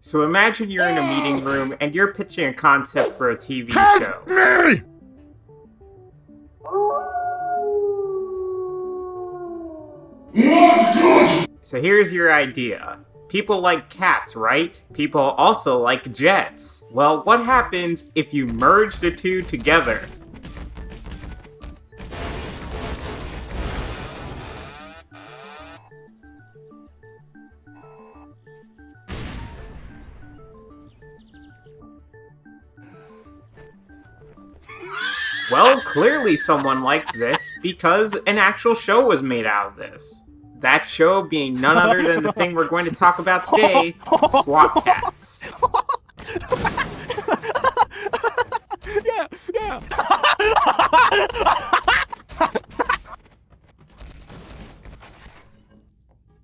So imagine you're in a meeting room and you're pitching a concept for a TV show. Me! So here's your idea. People like cats, right? People also like jets. Well, what happens if you merge the two together? Well, clearly someone liked this because an actual show was made out of this. That show being none other than the thing we're going to talk about today, SWAT Cats. Yeah.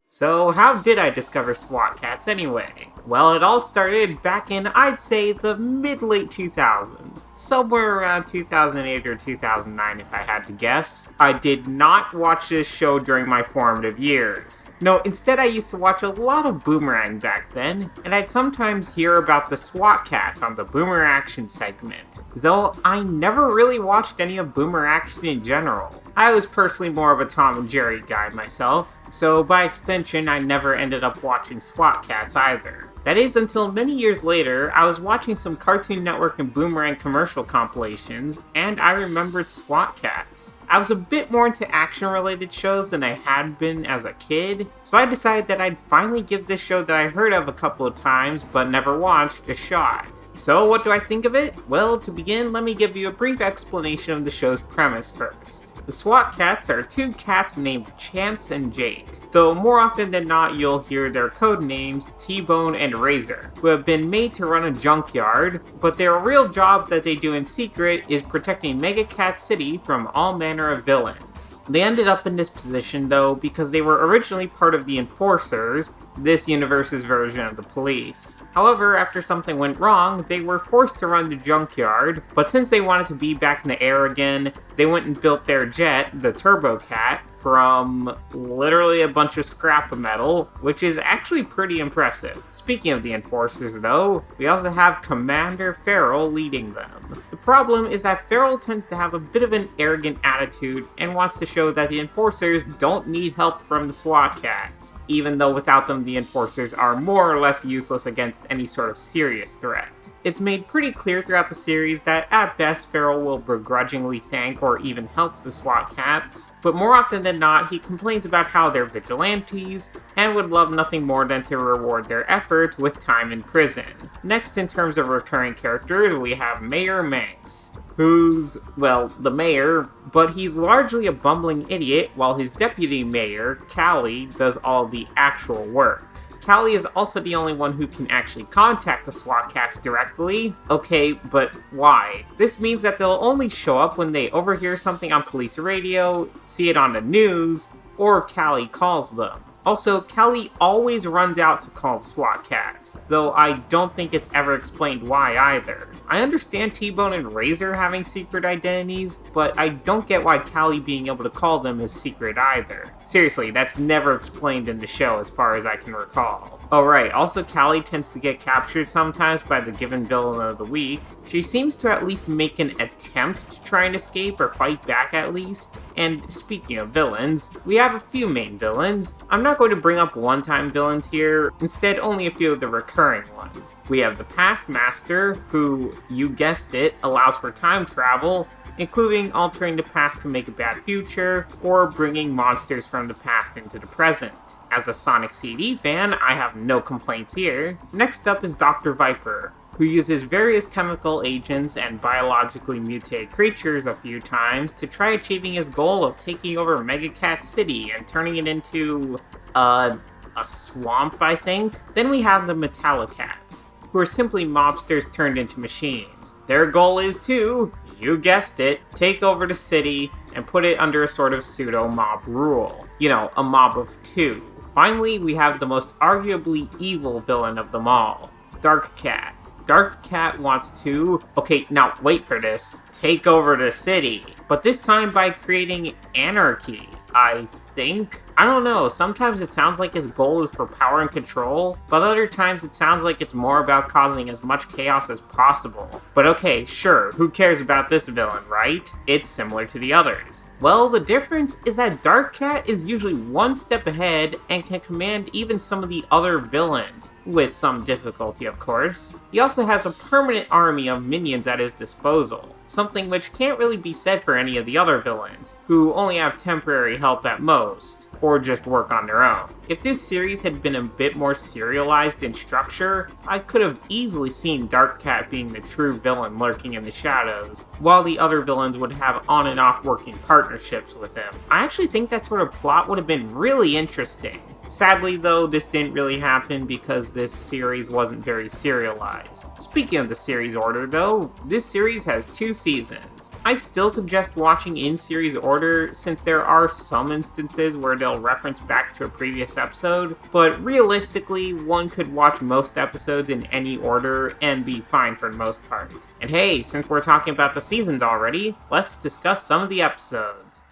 So how did I discover SWAT Cats anyway? Well, it all started back in, I'd say, the mid-late 2000s. Somewhere around 2008 or 2009 if I had to guess. I did not watch this show during my formative years. No, instead I used to watch a lot of Boomerang back then, and I'd sometimes hear about the SWAT Cats on the Boomer Action segment. Though I never really watched any of Boomer Action in general. I was personally more of a Tom and Jerry guy myself, so by extension I never ended up watching SWAT Cats either. That is until many years later, I was watching some Cartoon Network and Boomerang commercial compilations, and I remembered SWAT Cats. I was a bit more into action-related shows than I had been as a kid, so I decided that I'd finally give this show that I heard of a couple of times but never watched a shot. So what do I think of it? Well, to begin, let me give you a brief explanation of the show's premise first. The SWAT Cats are two cats named Chance and Jake, though more often than not you'll hear their code names T-Bone and Razor, who have been made to run a junkyard, but their real job that they do in secret is protecting Mega Cat City from all manner of villains. They ended up in this position though because they were originally part of the Enforcers, this universe's version of the police. However, after something went wrong, they were forced to run the junkyard, but since they wanted to be back in the air again, they went and built their jet, the Turbo Cat, from literally a bunch of scrap metal, which is actually pretty impressive. Speaking of the Enforcers though, we also have Commander Farrell leading them. The problem is that Farrell tends to have a bit of an arrogant attitude and wants to show that the Enforcers don't need help from the SWAT Cats, even though without them the Enforcers are more or less useless against any sort of serious threat. It's made pretty clear throughout the series that at best Farrell will begrudgingly thank or even help the SWAT Cats, but more often than not he complains about how they're vigilantes and would love nothing more than to reward their efforts with time in prison. Next, in terms of recurring characters, we have Mayor Manx, who's, well, the mayor, but he's largely a bumbling idiot while his deputy mayor, Callie, does all the actual work. Callie is also the only one who can actually contact the SWAT Cats directly. Okay, but why? This means that they'll only show up when they overhear something on police radio, see it on the news, or Callie calls them. Also, Callie always runs out to call SWAT Cats, though I don't think it's ever explained why either. I understand T-Bone and Razor having secret identities, but I don't get why Callie being able to call them is secret either. Seriously, that's never explained in the show as far as I can recall. Oh right, also Callie tends to get captured sometimes by the given villain of the week. She seems to at least make an attempt to try and escape or fight back at least. And speaking of villains, we have a few main villains. I'm not going to bring up one-time villains here, instead only a few of the recurring ones. We have the Past Master, who, you guessed it, allows for time travel, including altering the past to make a bad future, or bringing monsters from the past into the present. As a Sonic CD fan, I have no complaints here. Next up is Dr. Viper, who uses various chemical agents and biologically mutated creatures a few times to try achieving his goal of taking over Mega Cat City and turning it into, a swamp, I think? Then we have the Metallocats, who are simply mobsters turned into machines. Their goal is to, you guessed it, take over the city and put it under a sort of pseudo-mob rule. You know, a mob of two. Finally, we have the most arguably evil villain of them all, Dark Cat. Dark Cat wants to, okay, now wait for this, take over the city, but this time by creating anarchy, I think? I don't know, sometimes it sounds like his goal is for power and control, but other times it sounds like it's more about causing as much chaos as possible. But okay, sure, who cares about this villain, right? It's similar to the others. Well, the difference is that Dark Cat is usually one step ahead and can command even some of the other villains, with some difficulty of course. He also has a permanent army of minions at his disposal, something which can't really be said for any of the other villains, who only have temporary help at most, or just work on their own. If this series had been a bit more serialized in structure, I could have easily seen Dark Cat being the true villain lurking in the shadows, while the other villains would have on and off working partnerships with him. I actually think that sort of plot would have been really interesting. Sadly though, this didn't really happen because this series wasn't very serialized. Speaking of the series order though, this series has 2 seasons. I still suggest watching in series order since there are some instances where they'll reference back to a previous episode, but realistically, one could watch most episodes in any order and be fine for the most part. And hey, since we're talking about the seasons already, let's discuss some of the episodes.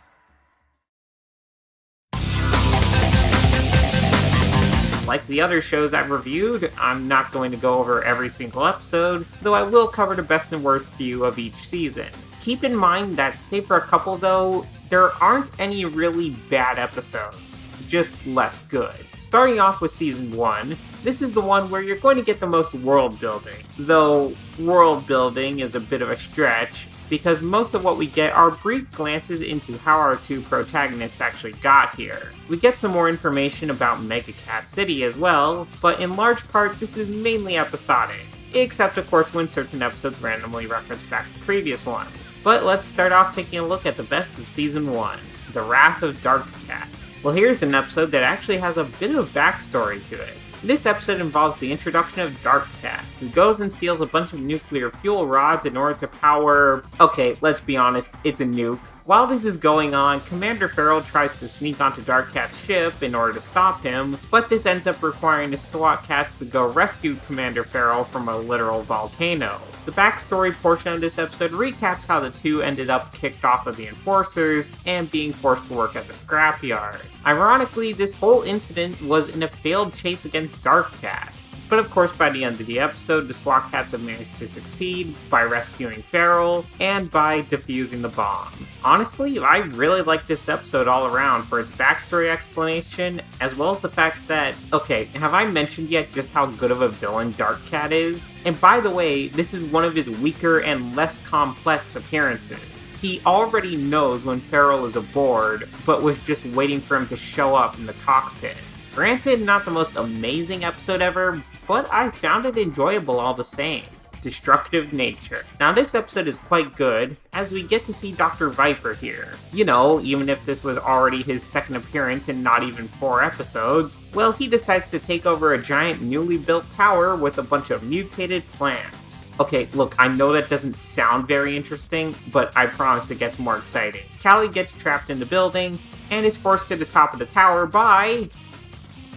Like the other shows I've reviewed, I'm not going to go over every single episode, though I will cover the best and worst few of each season. Keep in mind that, save for a couple though, there aren't any really bad episodes, just less good. Starting off with Season 1, this is the one where you're going to get the most world building, though world building is a bit of a stretch, because most of what we get are brief glances into how our 2 protagonists actually got here. We get some more information about Mega Cat City as well, but in large part this is mainly episodic, except of course when certain episodes randomly reference back to previous ones. But let's start off taking a look at the best of Season 1, The Wrath of Dark Cat. Well, here's an episode that actually has a bit of backstory to it. This episode involves the introduction of Dark Cat, who goes and steals a bunch of nuclear fuel rods in order to power... Okay, let's be honest, it's a nuke. While this is going on, Commander Farrell tries to sneak onto Dark Cat's ship in order to stop him, but this ends up requiring the SWAT cats to go rescue Commander Farrell from a literal volcano. The backstory portion of this episode recaps how the 2 ended up kicked off of the Enforcers and being forced to work at the scrapyard. Ironically, this whole incident was in a failed chase against Dark Cat. But of course, by the end of the episode, the SWAT cats have managed to succeed by rescuing Farrell and by defusing the bomb. Honestly, I really like this episode all around for its backstory explanation, as well as the fact that, okay, have I mentioned yet just how good of a villain Dark Cat is? And by the way, this is one of his weaker and less complex appearances. He already knows when Farrell is aboard, but was just waiting for him to show up in the cockpit. Granted, not the most amazing episode ever, but I found it enjoyable all the same. Destructive nature. Now this episode is quite good, as we get to see Dr. Viper here. You know, even if this was already his second appearance in not even 4 episodes, well, he decides to take over a giant newly built tower with a bunch of mutated plants. Okay, look, I know that doesn't sound very interesting, but I promise it gets more exciting. Callie gets trapped in the building, and is forced to the top of the tower by...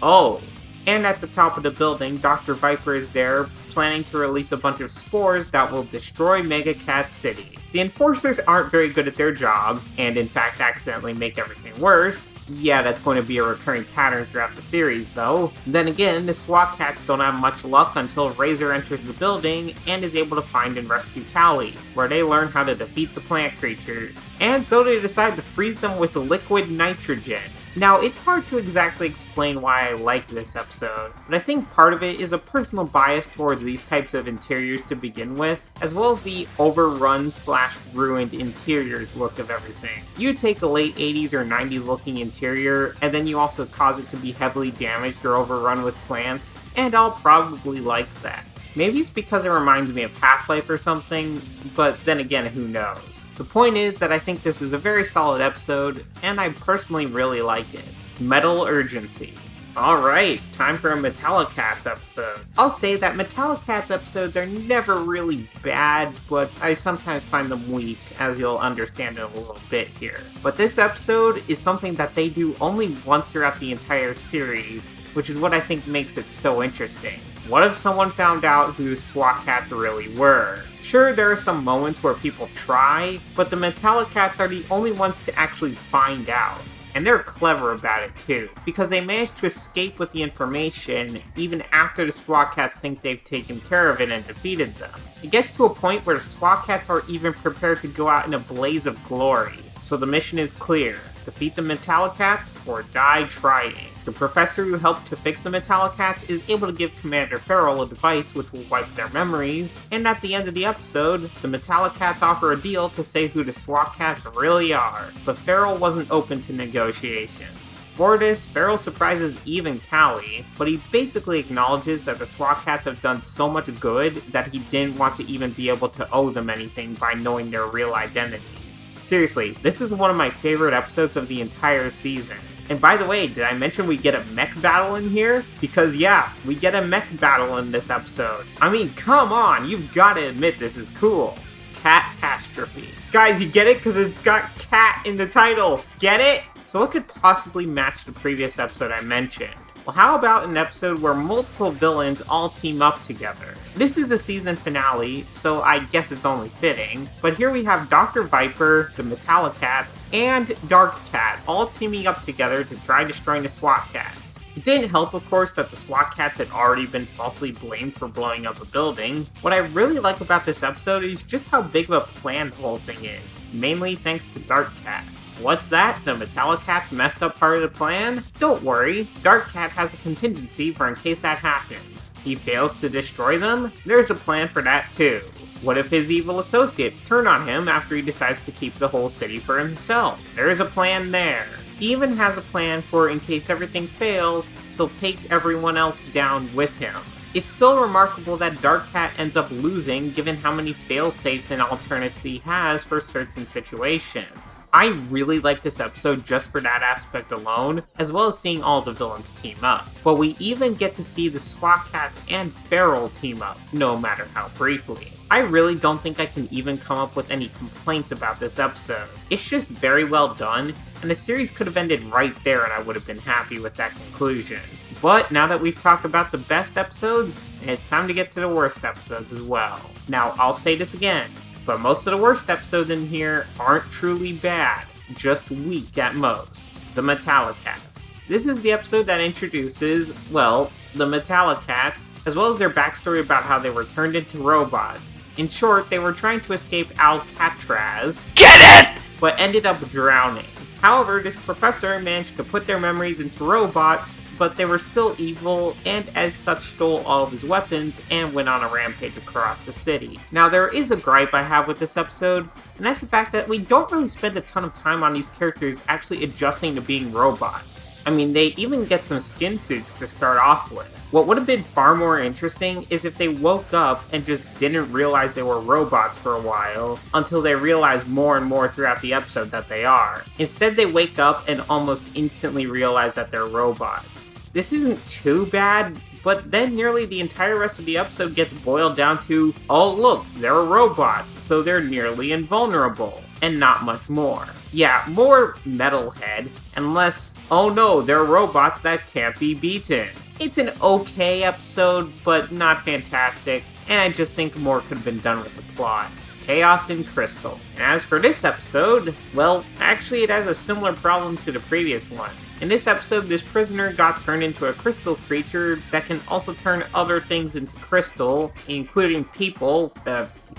Oh, and at the top of the building, Dr. Viper is there, planning to release a bunch of spores that will destroy Mega Cat City. The Enforcers aren't very good at their job, and in fact accidentally make everything worse. Yeah, that's going to be a recurring pattern throughout the series, though. Then again, the SWAT cats don't have much luck until Razor enters the building and is able to find and rescue Callie, where they learn how to defeat the plant creatures. And so they decide to freeze them with liquid nitrogen. Now, it's hard to exactly explain why I like this episode, but I think part of it is a personal bias towards these types of interiors to begin with, as well as the overrun/ruined interiors look of everything. You take a late 80s or 90s looking interior, and then you also cause it to be heavily damaged or overrun with plants, and I'll probably like that. Maybe it's because it reminds me of Half-Life or something, but then again, who knows. The point is that I think this is a very solid episode, and I personally really like it. Metal Urgency. Alright, time for a Metallicats episode. I'll say that Metallicats episodes are never really bad, but I sometimes find them weak, as you'll understand in a little bit here. But this episode is something that they do only once throughout the entire series, which is what I think makes it so interesting. What if someone found out who the SWAT cats really were? Sure, there are some moments where people try, but the Metallicats are the only ones to actually find out. And they're clever about it too, because they manage to escape with the information even after the SWAT cats think they've taken care of it and defeated them. It gets to a point where the SWAT cats are even prepared to go out in a blaze of glory. So the mission is clear: defeat the Metallicats or die trying. The professor who helped to fix the Metallicats is able to give Commander Farrell a device which will wipe their memories, and at the end of the episode, the Metallicats offer a deal to say who the SWAT cats really are, but Farrell wasn't open to negotiations. For this, Farrell surprises even Callie, but he basically acknowledges that the SWAT cats have done so much good that he didn't want to even be able to owe them anything by knowing their real identities. Seriously, this is one of my favorite episodes of the entire season. And by the way, did I mention we get a mech battle in here? Because yeah, we get a mech battle in this episode. I mean, come on, you've got to admit this is cool. Catastrophe. Guys, you get it? Because it's got cat in the title. Get it? So what could possibly match the previous episode I mentioned? Well, how about an episode where multiple villains all team up together? This is the season finale, so I guess it's only fitting, but here we have Dr. Viper, the Metallicats, and Dark Cat all teaming up together to try destroying the SWAT cats. It didn't help, of course, that the SWAT cats had already been falsely blamed for blowing up a building. What I really like about this episode is just how big of a plan the whole thing is, mainly thanks to Dark Cat. What's that? The Metallicats messed up part of the plan? Don't worry, Dark Cat has a contingency for in case that happens. He fails to destroy them? There's a plan for that too. What if his evil associates turn on him after he decides to keep the whole city for himself? There's a plan there. He even has a plan for in case everything fails, he'll take everyone else down with him. It's still remarkable that Dark Cat ends up losing given how many fail-safes and alternates he has for certain situations. I really like this episode just for that aspect alone, as well as seeing all the villains team up. But we even get to see the SWAT cats and Farrell team up, no matter how briefly. I really don't think I can even come up with any complaints about this episode. It's just very well done, and the series could have ended right there and I would have been happy with that conclusion. But now that we've talked about the best episodes, it's time to get to the worst episodes as well. Now, I'll say this again, but most of the worst episodes in here aren't truly bad, just weak at most. The Metallicats. This is the episode that introduces, well, the Metallicats, as well as their backstory about how they were turned into robots. In short, they were trying to escape Alcatraz, get it! But ended up drowning. However, this professor managed to put their memories into robots, but they were still evil, and as such stole all of his weapons and went on a rampage across the city. Now, there is a gripe I have with this episode, and that's the fact that we don't really spend a ton of time on these characters actually adjusting to being robots. I mean, they even get some skin suits to start off with. What would have been far more interesting is if they woke up and just didn't realize they were robots for a while, until they realize more and more throughout the episode that they are. Instead, they wake up and almost instantly realize that they're robots. This isn't too bad, but then nearly the entire rest of the episode gets boiled down to, oh look, they're robots, so they're nearly invulnerable, and not much more. Yeah, more metalhead, and less, oh no, they're robots that can't be beaten. It's an okay episode, but not fantastic, and I just think more could have been done with the plot. Chaos in Crystal. And as for this episode, well, actually it has a similar problem to the previous one. In this episode, this prisoner got turned into a crystal creature that can also turn other things into crystal, including people,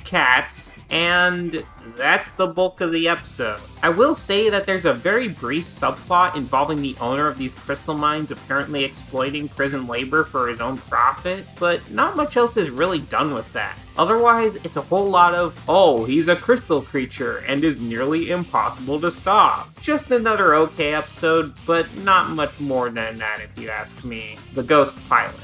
cats, and that's the bulk of the episode. I will say that there's a very brief subplot involving the owner of these crystal mines apparently exploiting prison labor for his own profit, but not much else is really done with that. Otherwise, it's a whole lot of, oh, he's a crystal creature and is nearly impossible to stop. Just another okay episode, but not much more than that if you ask me. The Ghost Pilot.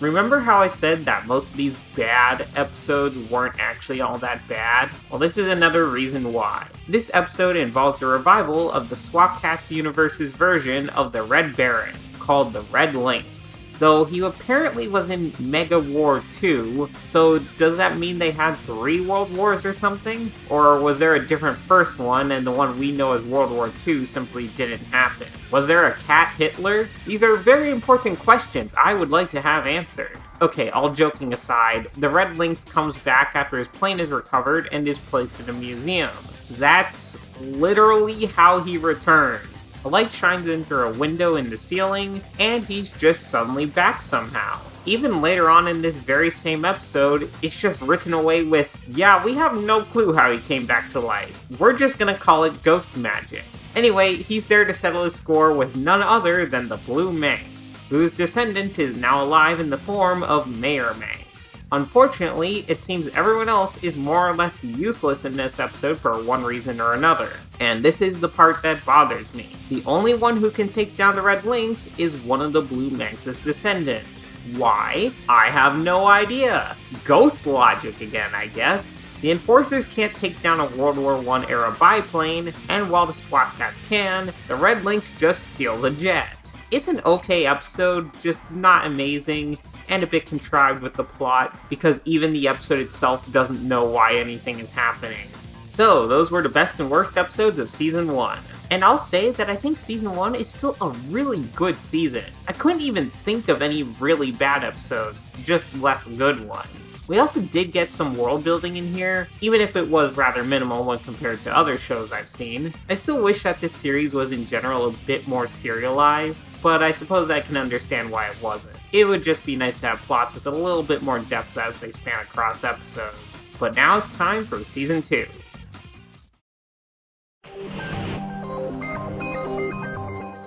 Remember how I said that most of these bad episodes weren't actually all that bad? Well, this is another reason why. This episode involves the revival of the SWAT Cats universe's version of the Red Baron, called the Red Lynx. Though he apparently was in Mega War 2, so does that mean they had 3 World Wars or something? Or was there a different first one and the one we know as World War 2 simply didn't happen? Was there a cat Hitler? These are very important questions I would like to have answered. Okay, all joking aside, the Red Lynx comes back after his plane is recovered and is placed in a museum. That's literally how he returns. A light shines in through a window in the ceiling, and he's just suddenly back somehow. Even later on in this very same episode, it's just written away with, yeah, we have no clue how he came back to life. We're just gonna call it ghost magic. Anyway, he's there to settle his score with none other than the Blue Manx, whose descendant is now alive in the form of Mayor Manx. Unfortunately, it seems everyone else is more or less useless in this episode for one reason or another. And this is the part that bothers me. The only one who can take down the Red Lynx is one of the Blue Manx's descendants. Why? I have no idea. Ghost logic again, I guess. The Enforcers can't take down a World War I era biplane, and while the SWAT Cats can, the Red Lynx just steals a jet. It's an okay episode, just not amazing, and a bit contrived with the plot, because even the episode itself doesn't know why anything is happening. So, those were the best and worst episodes of Season 1. And I'll say that I think Season 1 is still a really good season. I couldn't even think of any really bad episodes, just less good ones. We also did get some world building in here, even if it was rather minimal when compared to other shows I've seen. I still wish that this series was in general a bit more serialized, but I suppose I can understand why it wasn't. It would just be nice to have plots with a little bit more depth as they span across episodes. But now it's time for Season 2.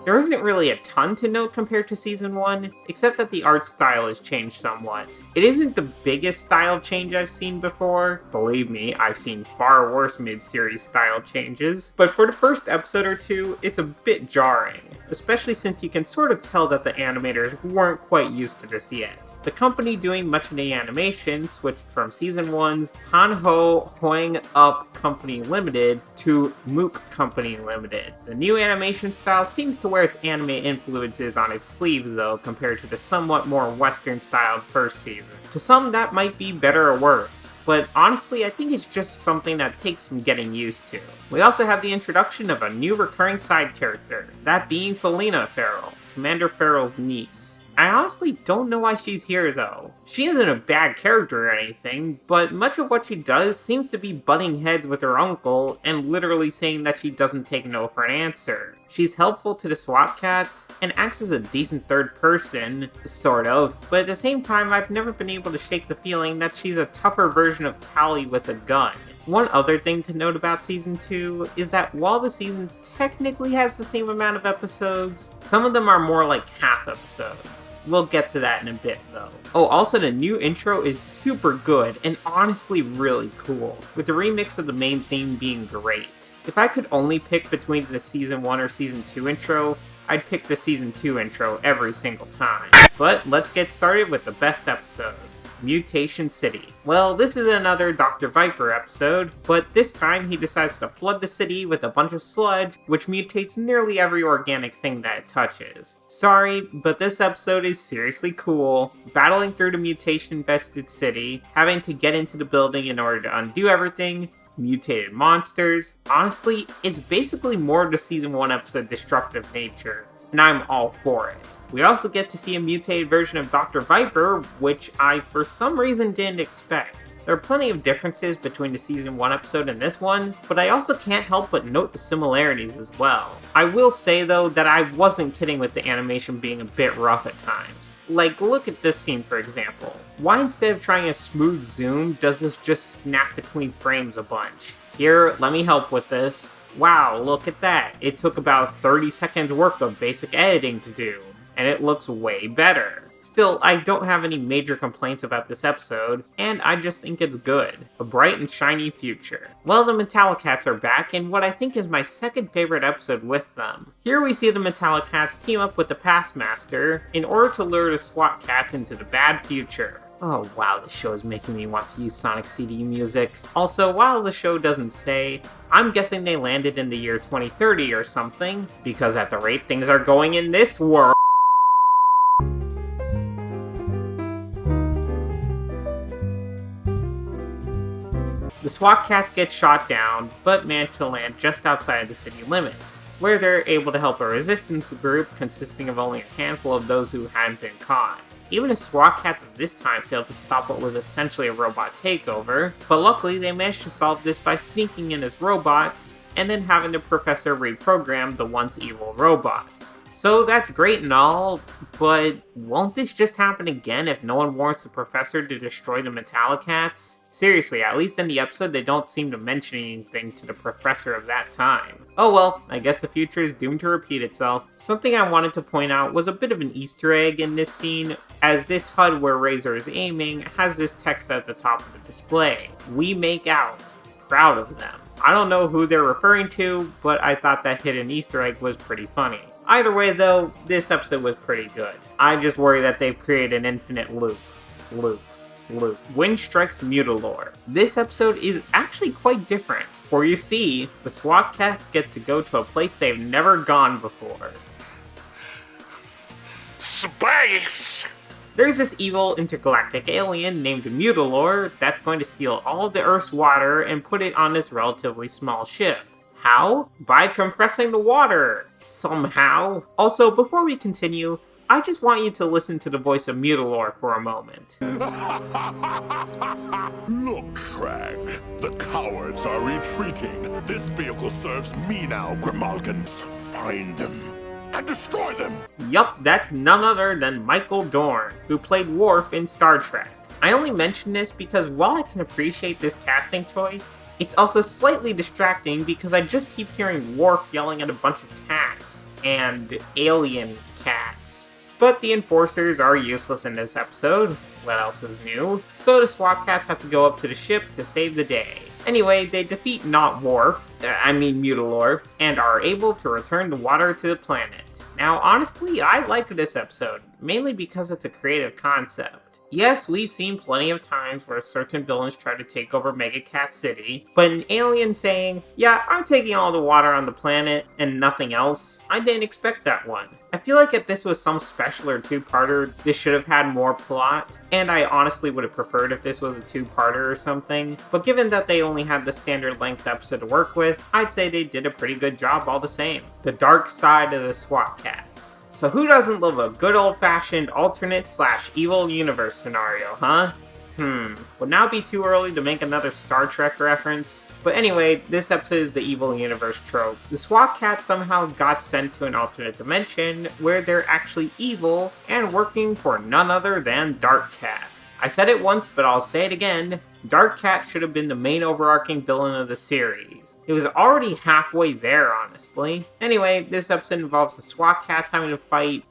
There isn't really a ton to note compared to Season 1, except that the art style has changed somewhat. It isn't the biggest style change I've seen before. Believe me, I've seen far worse mid-series style changes. But for the first episode or two, it's a bit jarring, especially since you can sort of tell that the animators weren't quite used to this yet. The company doing much of the animation switched from Season 1's Hanho Hoing Up Company Limited to Mook Company Limited. The new animation style seems to wear its anime influences on its sleeve though, compared to the somewhat more western-styled first season. To some, that might be better or worse, but honestly I think it's just something that takes some getting used to. We also have the introduction of a new recurring side character, that being Felina Farrell, Commander Farrell's niece. I honestly don't know why she's here though. She isn't a bad character or anything, but much of what she does seems to be butting heads with her uncle and literally saying that she doesn't take no for an answer. She's helpful to the SWAT Cats and acts as a decent third person, sort of, but at the same time I've never been able to shake the feeling that she's a tougher version of Callie with a gun. One other thing to note about Season 2 is that while the season technically has the same amount of episodes, some of them are more like half episodes. We'll get to that in a bit though. Oh, also the new intro is super good and honestly really cool, with the remix of the main theme being great. If I could only pick between the Season 1 or Season 2 intro, I'd pick the Season 2 intro every single time. But let's get started with the best episodes. Mutation City. Well, this is another Dr. Viper episode, but this time he decides to flood the city with a bunch of sludge, which mutates nearly every organic thing that it touches. Sorry, but this episode is seriously cool. Battling through the mutation-infested city, having to get into the building in order to undo everything, mutated monsters. Honestly, it's basically more of the Season 1 episode destructive nature, and I'm all for it. We also get to see a mutated version of Dr. Viper, which I for some reason didn't expect. There are plenty of differences between the Season 1 episode and this one, but I also can't help but note the similarities as well. I will say though that I wasn't kidding with the animation being a bit rough at times. Like, look at this scene for example. Why instead of trying a smooth zoom, does this just snap between frames a bunch? Here, let me help with this. Wow, look at that. It took about 30 seconds worth of basic editing to do, and it looks way better. Still, I don't have any major complaints about this episode, and I just think it's good. A bright and shiny future. Well, the Metallicats are back in what I think is my second favorite episode with them. Here we see the Metallicats team up with the Pastmaster in order to lure the SWAT Cats into the bad future. Oh wow, this show is making me want to use Sonic CD music. Also, while the show doesn't say, I'm guessing they landed in the year 2030 or something, because at the rate things are going in this world, The SWAT cats get shot down, but manage to land just outside the city limits, where they're able to help a resistance group consisting of only a handful of those who hadn't been caught. Even the SWAT cats of this time failed to stop what was essentially a robot takeover, but luckily they managed to solve this by sneaking in as robots, and then having the professor reprogram the once evil robots. So that's great and all, but won't this just happen again if no one warns the professor to destroy the Metallicats? Seriously, at least in the episode they don't seem to mention anything to the professor of that time. Oh well, I guess the future is doomed to repeat itself. Something I wanted to point out was a bit of an Easter egg in this scene, as this HUD where Razor is aiming has this text at the top of the display. "We make out. Proud of them." I don't know who they're referring to, but I thought that hidden Easter egg was pretty funny. Either way though, this episode was pretty good. I just worry that they've created an infinite loop. Wind strikes Mutilor. This episode is actually quite different, for you see, the SWAT cats get to go to a place they've never gone before. Space! There's this evil intergalactic alien named Mutilor that's going to steal all of the Earth's water and put it on this relatively small ship. How? By compressing the water! Somehow. Also, before we continue, I just want you to listen to the voice of Mutilor for a moment. Look, Shrag. The cowards are retreating. This vehicle serves me now, Grimalkin. Find them and destroy them! Yup, that's none other than Michael Dorn, who played Worf in Star Trek. I only mention this because while I can appreciate this casting choice, it's also slightly distracting because I just keep hearing Worf yelling at a bunch of cats, and alien cats. But the Enforcers are useless in this episode. What else is new? So the SWAT cats have to go up to the ship to save the day. Anyway, they defeat not Mutilor, and are able to return the water to the planet. Now, honestly, I like this episode, mainly because it's a creative concept. Yes, we've seen plenty of times where certain villains try to take over Mega Cat City, but an alien saying, "Yeah, I'm taking all the water on the planet, and nothing else," I didn't expect that one. I feel like if this was some special or two-parter, this should have had more plot, and I honestly would have preferred if this was a two-parter or something, but given that they only had the standard length episode to work with, I'd say they did a pretty good job all the same. The dark side of the SWAT cats. So who doesn't love a good old-fashioned alternate/evil universe scenario, huh? Would now be too early to make another Star Trek reference? But anyway, this episode is the evil universe trope. The SWAT cats somehow got sent to an alternate dimension where they're actually evil and working for none other than Dark Cat. I said it once, but I'll say it again. Dark Cat should have been the main overarching villain of the series. It was already halfway there, honestly. Anyway, this episode involves the SWAT cats having to fight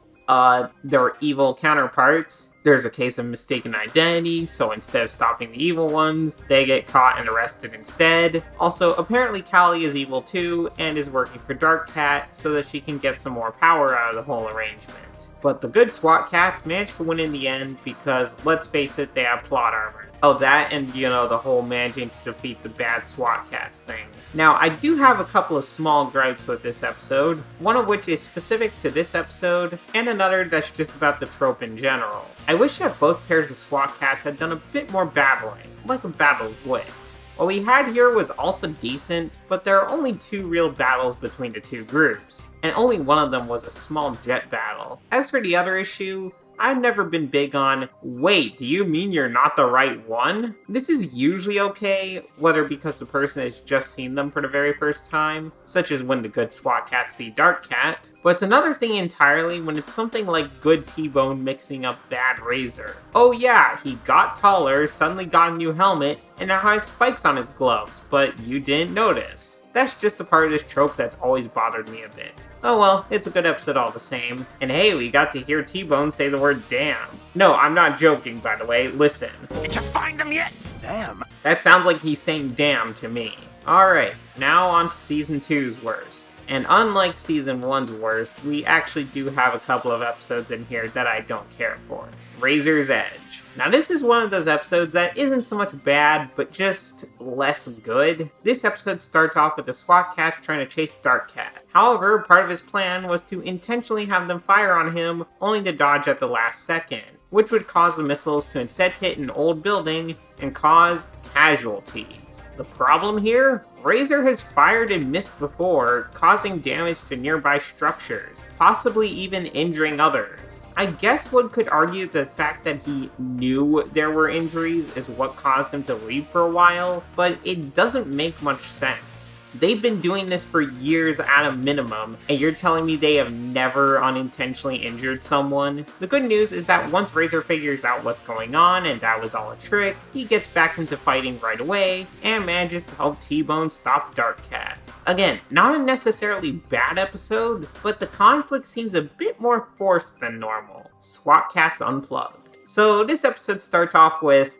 their evil counterparts. There's a case of mistaken identity, so instead of stopping the evil ones, they get caught and arrested instead. Also, apparently Callie is evil too, and is working for Dark Cat so that she can get some more power out of the whole arrangement. But the good SWAT cats managed to win in the end because, let's face it, they have plot armor. Oh, that and, the whole managing to defeat the bad SWAT cats thing. Now, I do have a couple of small gripes with this episode, one of which is specific to this episode, and another that's just about the trope in general. I wish that both pairs of SWAT cats had done a bit more battling, like a battle of wits. What we had here was also decent, but there are only two real battles between the two groups, and only one of them was a small jet battle. As for the other issue, I've never been big on, wait, do you mean you're not the right one? This is usually okay, whether because the person has just seen them for the very first time, such as when the good SWAT cats see Dark Cat, but it's another thing entirely when it's something like good T-Bone mixing up bad Razor. Oh yeah, he got taller, suddenly got a new helmet, and now has spikes on his gloves, but you didn't notice. That's just a part of this trope that's always bothered me a bit. Oh well, it's a good episode all the same. And hey, we got to hear T-Bone say the word damn. No, I'm not joking, by the way. Listen. Did you find them yet? Damn. That sounds like he's saying damn to me. Alright, now on to Season 2's worst. And unlike Season 1's worst, we actually do have a couple of episodes in here that I don't care for. Razor's Edge. Now this is one of those episodes that isn't so much bad, but just less good. This episode starts off with the SWAT cats trying to chase Dark Cat. However, part of his plan was to intentionally have them fire on him, only to dodge at the last second, which would cause the missiles to instead hit an old building and cause casualties. The problem here? Razor has fired and missed before, causing damage to nearby structures, possibly even injuring others. I guess one could argue the fact that he knew there were injuries is what caused him to leave for a while, but it doesn't make much sense. They've been doing this for years at a minimum, and you're telling me they have never unintentionally injured someone? The good news is that once Razor figures out what's going on and that was all a trick, he gets back into fighting right away, and manages to help T-Bone stop Darkcat. Again, not a necessarily bad episode, but the conflict seems a bit more forced than normal. SWAT Cats Unplugged. So this episode starts off with...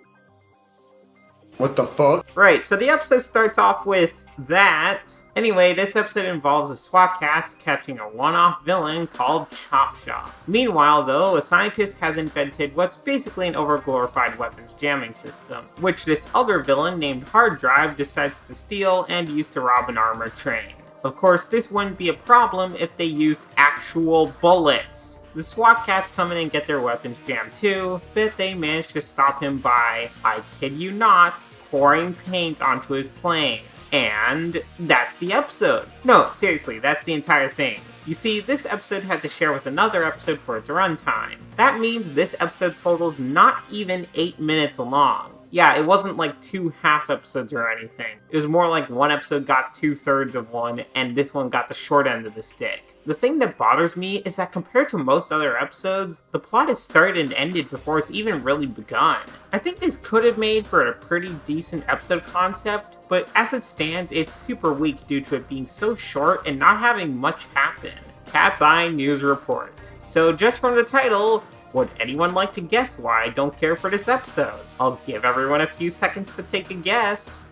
What the fuck? Right, so the episode starts off with that. Anyway, this episode involves the SWAT Cats catching a one-off villain called Chop Shop. Meanwhile, though, a scientist has invented what's basically an overglorified weapons jamming system, which this other villain named Hard Drive decides to steal and use to rob an armored train. Of course, this wouldn't be a problem if they used actual bullets. The SWAT Cats come in and get their weapons jammed too, but they manage to stop him by, I kid you not, pouring paint onto his plane. And that's the episode. No, seriously, that's the entire thing. You see, this episode had to share with another episode for its runtime. That means this episode totals not even 8 minutes long. Yeah, it wasn't like 2 half episodes or anything. It was more like one episode got 2/3 of one, and this one got the short end of the stick. The thing that bothers me is that compared to most other episodes, the plot is started and ended before it's even really begun. I think this could have made for a pretty decent episode concept, but as it stands, it's super weak due to it being so short and not having much happen. Cat's Eye News Report. So just from the title, would anyone like to guess why I don't care for this episode? I'll give everyone a few seconds to take a guess.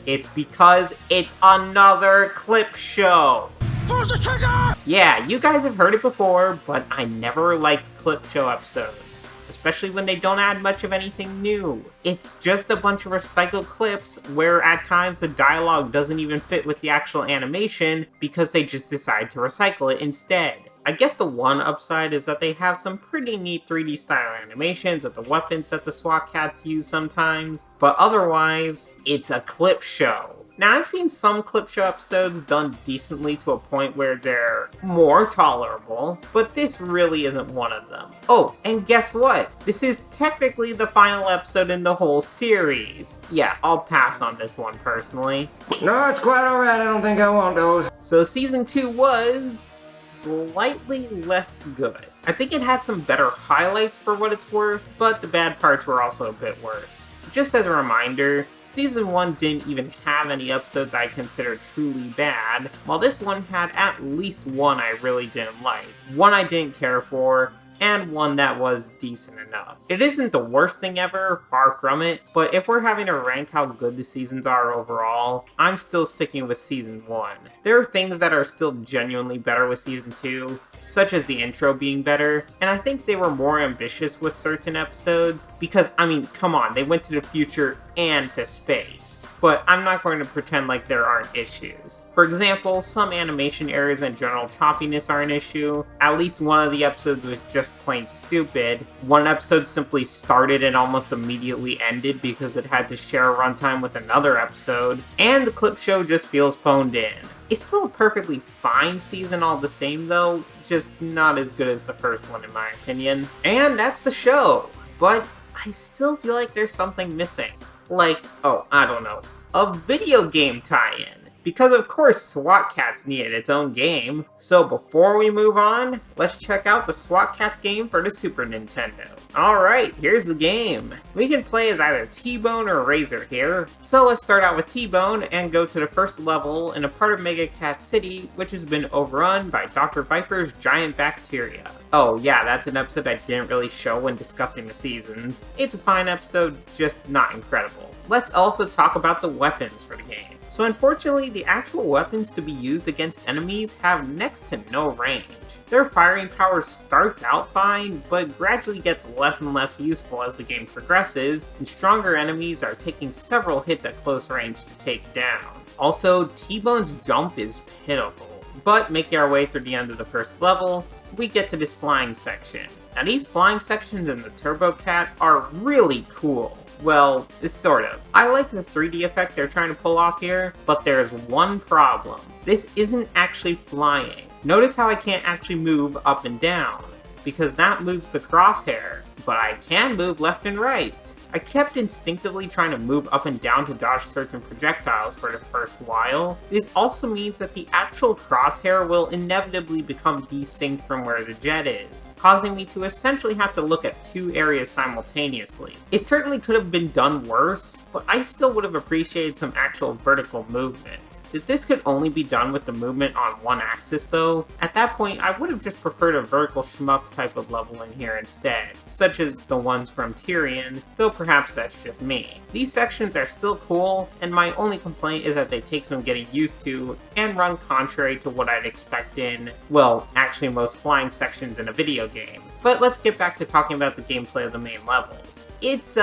It's because it's another clip show. Pull the trigger! Yeah, you guys have heard it before, but I never liked clip show episodes, especially when they don't add much of anything new. It's just a bunch of recycled clips where at times the dialogue doesn't even fit with the actual animation because they just decide to recycle it instead. I guess the one upside is that they have some pretty neat 3D style animations of the weapons that the SWAT Cats use sometimes, but otherwise, it's a clip show. Now, I've seen some clip show episodes done decently to a point where they're more tolerable, but this really isn't one of them. Oh, and guess what? This is technically the final episode in the whole series. Yeah, I'll pass on this one personally. No, it's quite alright, I don't think I want those. So season 2 was slightly less good. I think it had some better highlights for what it's worth, but the bad parts were also a bit worse. Just as a reminder, Season 1 didn't even have any episodes I considered truly bad, while this one had at least one I really didn't like, one I didn't care for, and one that was decent enough. It isn't the worst thing ever, far from it, but if we're having to rank how good the seasons are overall, I'm still sticking with Season 1. There are things that are still genuinely better with Season 2, such as the intro being better, and I think they were more ambitious with certain episodes, because, I mean, come on, they went to the future and to space. But I'm not going to pretend like there aren't issues. For example, some animation errors and general choppiness are an issue. At least one of the episodes was just plain stupid. One episode simply started and almost immediately ended because it had to share a runtime with another episode. And the clip show just feels phoned in. It's still a perfectly fine season all the same though, just not as good as the first one in my opinion. And that's the show. But I still feel like there's something missing. Like, oh, I don't know, a video game tie-in. Because of course SWAT Cats needed its own game. So before we move on, let's check out the SWAT Cats game for the Super Nintendo. Alright, here's the game. We can play as either T-Bone or Razor here. So let's start out with T-Bone and go to the first level in a part of Mega Cat City, which has been overrun by Dr. Viper's giant bacteria. Oh yeah, that's an episode I didn't really show when discussing the seasons. It's a fine episode, just not incredible. Let's also talk about the weapons for the game. So unfortunately, the actual weapons to be used against enemies have next to no range. Their firing power starts out fine, but gradually gets less and less useful as the game progresses, and stronger enemies are taking several hits at close range to take down. Also, T-Bone's jump is pitiful. But making our way through the end of the first level, we get to this flying section. Now these flying sections in the Turbo Cat are really cool. Well, sort of. I like the 3D effect they're trying to pull off here, but there's one problem. This isn't actually flying. Notice how I can't actually move up and down, because that moves the crosshair, but I can move left and right. I kept instinctively trying to move up and down to dodge certain projectiles for the first while. This also means that the actual crosshair will inevitably become desynced from where the jet is, causing me to essentially have to look at two areas simultaneously. It certainly could have been done worse, but I still would have appreciated some actual vertical movement. If this could only be done with the movement on one axis though, at that point I would have just preferred a vertical shmup type of level in here instead, such as the ones from Tyrion, though perhaps that's just me. These sections are still cool, and my only complaint is that they take some getting used to, and run contrary to what I'd expect in, well, actually most flying sections in a video game. But let's get back to talking about the gameplay of the main levels. It's,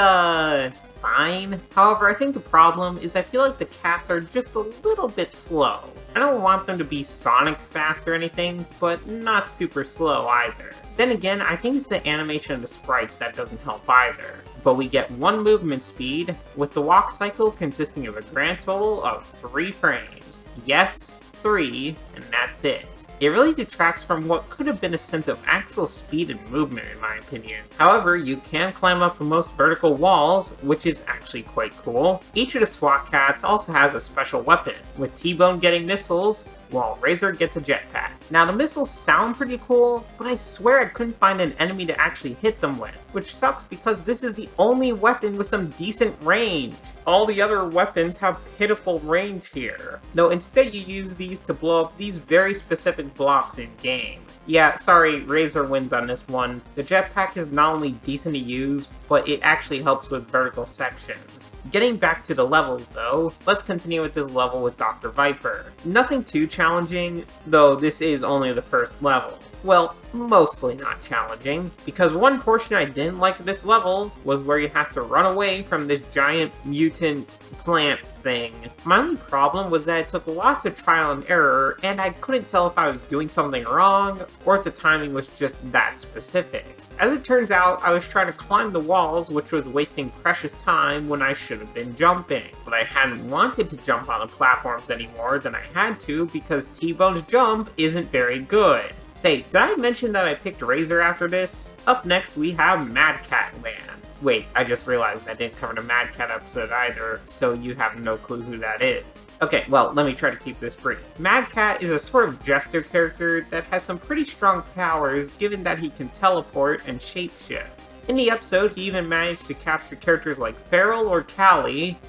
fine. However, I think the problem is I feel like the cats are just a little bit slow. I don't want them to be Sonic fast or anything, but not super slow either. Then again, I think it's the animation of the sprites that doesn't help either. But we get one movement speed, with the walk cycle consisting of a grand total of 3 frames. Yes, 3, and that's it. It really detracts from what could have been a sense of actual speed and movement in my opinion. However, you can climb up the most vertical walls, which is actually quite cool. Each of the SWAT cats also has a special weapon, with T-Bone getting missiles, while Razor gets a jetpack. Now the missiles sound pretty cool, but I swear I couldn't find an enemy to actually hit them with, which sucks because this is the only weapon with some decent range. All the other weapons have pitiful range here. No, instead you use these to blow up these very specific blocks in game. Yeah, sorry, Razor wins on this one. The jetpack is not only decent to use, but it actually helps with vertical sections. Getting back to the levels though, let's continue with this level with Dr. Viper. Nothing too challenging, though this is only the first level. Well, mostly not challenging, because one portion I didn't like of this level was where you have to run away from this giant mutant plant thing. My only problem was that it took lots of trial and error, and I couldn't tell if I was doing something wrong, or if the timing was just that specific. As it turns out, I was trying to climb the walls, which was wasting precious time when I should have been jumping. But I hadn't wanted to jump on the platforms anymore than I had to because T-Bone's jump isn't very good. Say, did I mention that I picked Razor after this? Up next we have Mad Cat Land. Wait, I just realized I didn't cover the Mad Cat episode either, so you have no clue who that is. Okay, well, let me try to keep this brief. Mad Cat is a sort of jester character that has some pretty strong powers given that he can teleport and shapeshift. In the episode, he even managed to capture characters like Feral or Callie.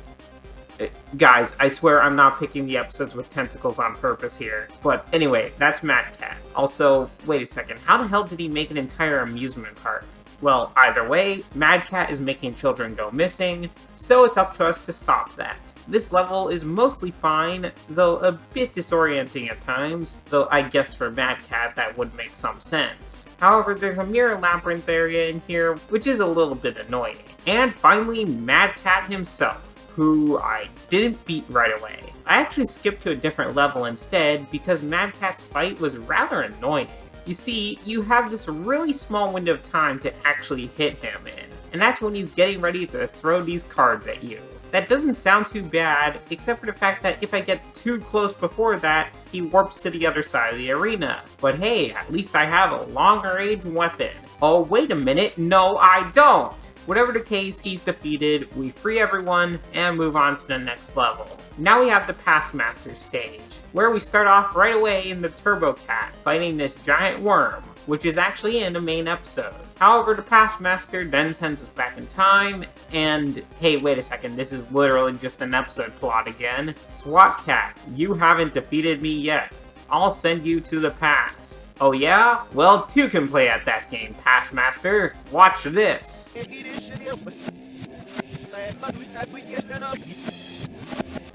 Guys, I swear I'm not picking the episodes with tentacles on purpose here. But anyway, that's Mad Cat. Also, wait a second, how the hell did he make an entire amusement park? Well, either way, Mad Cat is making children go missing, so it's up to us to stop that. This level is mostly fine, though a bit disorienting at times, though I guess for Mad Cat that would make some sense. However, there's a mirror labyrinth area in here, which is a little bit annoying. And finally, Mad Cat himself, who I didn't beat right away. I actually skipped to a different level instead because Mad Cat's fight was rather annoying. You see, you have this really small window of time to actually hit him in, and that's when he's getting ready to throw these cards at you. That doesn't sound too bad, except for the fact that if I get too close before that, he warps to the other side of the arena. But hey, at least I have a longer range weapon. Oh, wait a minute, no I don't! Whatever the case, he's defeated, we free everyone, and move on to the next level. Now we have the Pastmaster stage, where we start off right away in the Turbo Cat, fighting this giant worm, which is actually in the main episode. However, the Pastmaster then sends us back in time, and hey, wait a second, this is literally just an episode plot again. SWAT Cat, you haven't defeated me yet. I'll send you to the past. Oh yeah? Well, two can play at that game, Pastmaster. Watch this.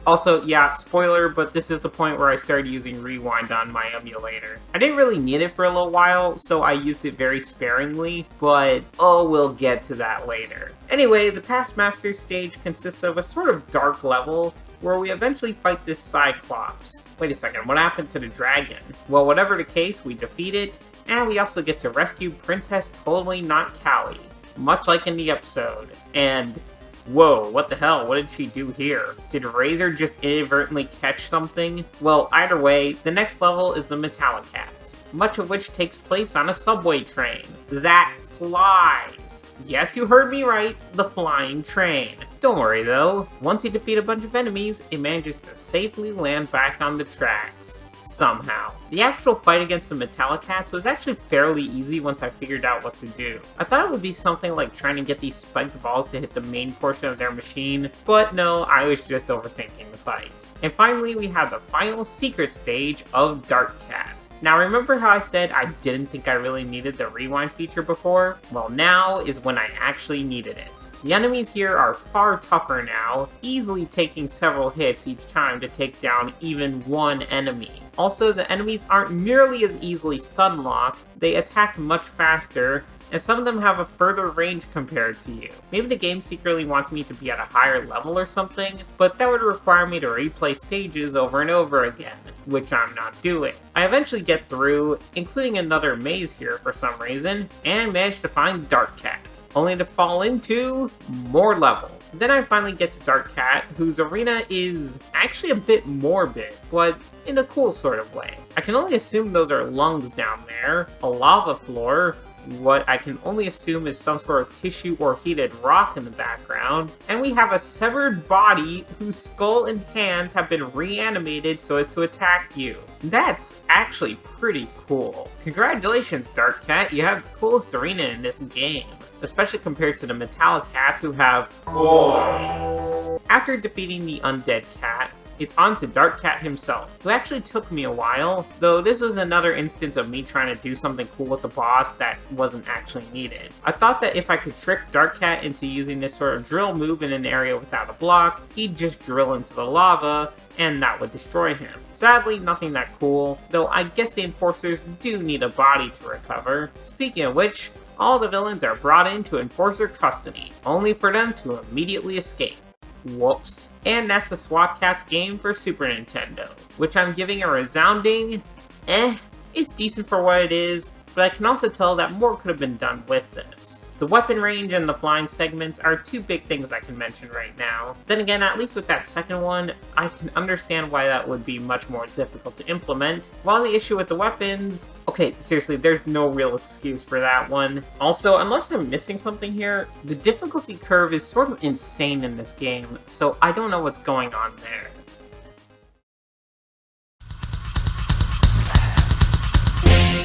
Also, yeah, spoiler, but this is the point where I started using Rewind on my emulator. I didn't really need it for a little while, so I used it very sparingly, but oh, we'll get to that later. Anyway, the Pastmaster stage consists of a sort of dark level where we eventually fight this Cyclops. Wait a second, what happened to the dragon? Well, whatever the case, we defeat it, And we also get to rescue Princess Totally Not Callie, much like in the episode. And whoa, what the hell? What did she do here? Did Razor just inadvertently catch something? Well, either way, the next level is the Metallicats, much of which takes place on a subway train that flies. Yes, you heard me right, the flying train. Don't worry though, once you defeat a bunch of enemies, it manages to safely land back on the tracks. Somehow. The actual fight against the Metallicats was actually fairly easy once I figured out what to do. I thought it would be something like trying to get these spiked balls to hit the main portion of their machine, but no, I was just overthinking the fight. And finally, we have the final secret stage of Dark Cat. Now remember how I said I didn't think I really needed the rewind feature before? Well, now is when I actually needed it. The enemies here are far tougher now, easily taking several hits each time to take down even one enemy. Also, the enemies aren't nearly as easily stun locked, they attack much faster, and some of them have a further range compared to you. Maybe the game secretly wants me to be at a higher level or something, but that would require me to replay stages over and over again, which I'm not doing. I eventually get through, including another maze here for some reason, and manage to find Dark Cat, only to fall into more level. Then I finally get to Dark Cat, whose arena is actually a bit morbid, but in a cool sort of way. I can only assume those are lungs down there, a lava floor, what I can only assume is some sort of tissue or heated rock in the background, and we have a severed body whose skull and hands have been reanimated so as to attack you. That's actually pretty cool. Congratulations, Dark Cat, you have the coolest arena in this game, especially compared to the Metallicats who have 4. After defeating the undead cat, it's on to Dark Cat himself, who actually took me a while, though this was another instance of me trying to do something cool with the boss that wasn't actually needed. I thought that if I could trick Dark Cat into using this sort of drill move in an area without a block, he'd just drill into the lava, and that would destroy him. Sadly, nothing that cool, though I guess the enforcers do need a body to recover. Speaking of which, all the villains are brought into enforcer custody, only for them to immediately escape. Whoops. And that's the SWAT Cats game for Super Nintendo, which I'm giving a resounding It's decent for what it is, but I can also tell that more could have been done with this. The weapon range and the flying segments are two big things I can mention right now. Then again, at least with that second one, I can understand why that would be much more difficult to implement. While the issue with the weapons, okay, seriously, there's no real excuse for that one. Also, unless I'm missing something here, the difficulty curve is sort of insane in this game, so I don't know what's going on there.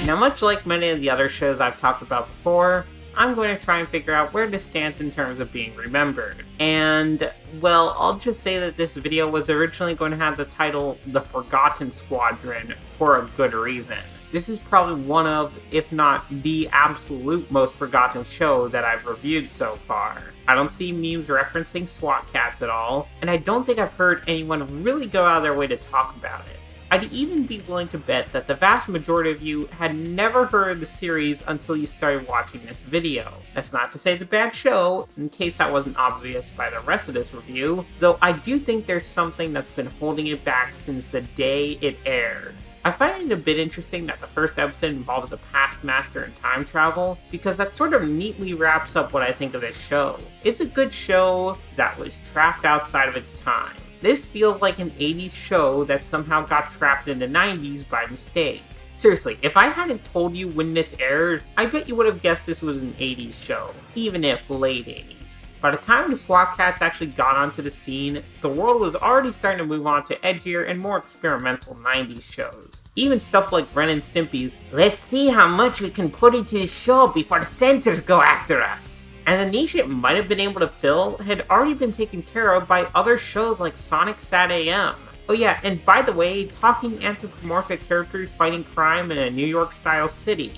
Now, much like many of the other shows I've talked about before, I'm going to try and figure out where this stands in terms of being remembered. And, well, I'll just say that this video was originally going to have the title The Forgotten Squadron for a good reason. This is probably one of, if not the absolute most forgotten show that I've reviewed so far. I don't see memes referencing SWAT Cats at all, and I don't think I've heard anyone really go out of their way to talk about it. I'd even be willing to bet that the vast majority of you had never heard of the series until you started watching this video. That's not to say it's a bad show, in case that wasn't obvious by the rest of this review, though I do think there's something that's been holding it back since the day it aired. I find it a bit interesting that the first episode involves a past master and time travel, because that sort of neatly wraps up what I think of this show. It's a good show that was trapped outside of its time. This feels like an 80s show that somehow got trapped in the 90s by mistake. Seriously, if I hadn't told you when this aired, I bet you would have guessed this was an 80s show, even if late 80s. By the time the SWAT Cats actually got onto the scene, the world was already starting to move on to edgier and more experimental 90s shows. Even stuff like Ren and Stimpy's "Let's see how much we can put into the show before the censors go after us." And the niche it might have been able to fill had already been taken care of by other shows like Sonic Sat AM. Oh yeah, and by the way, talking anthropomorphic characters fighting crime in a New York-style city.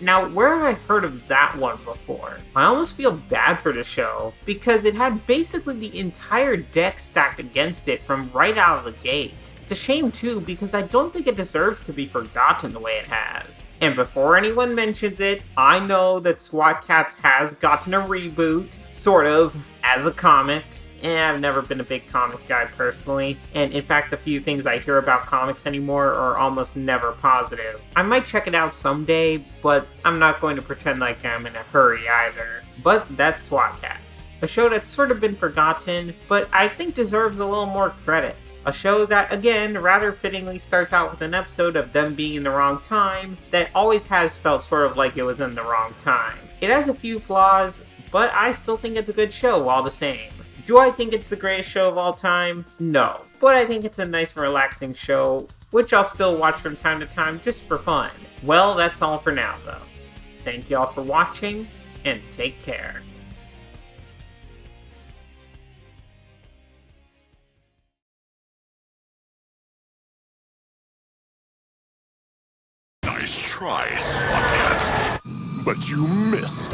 Now where have I heard of that one before? I almost feel bad for the show, because it had basically the entire deck stacked against it from right out of the gate. It's a shame too, because I don't think it deserves to be forgotten the way it has. And before anyone mentions it, I know that SWAT Cats has gotten a reboot, sort of, as a comic. I've never been a big comic guy personally, and in fact the few things I hear about comics anymore are almost never positive. I might check it out someday, but I'm not going to pretend like I'm in a hurry either. But that's SWAT Cats, a show that's sort of been forgotten, but I think deserves a little more credit. A show that, again, rather fittingly starts out with an episode of them being in the wrong time that always has felt sort of like it was in the wrong time. It has a few flaws, but I still think it's a good show all the same. Do I think it's the greatest show of all time? No. But I think it's a nice and relaxing show, which I'll still watch from time to time just for fun. Well, that's all for now, though. Thank you all for watching, and take care. Nice try, SWAT Cats. But you missed.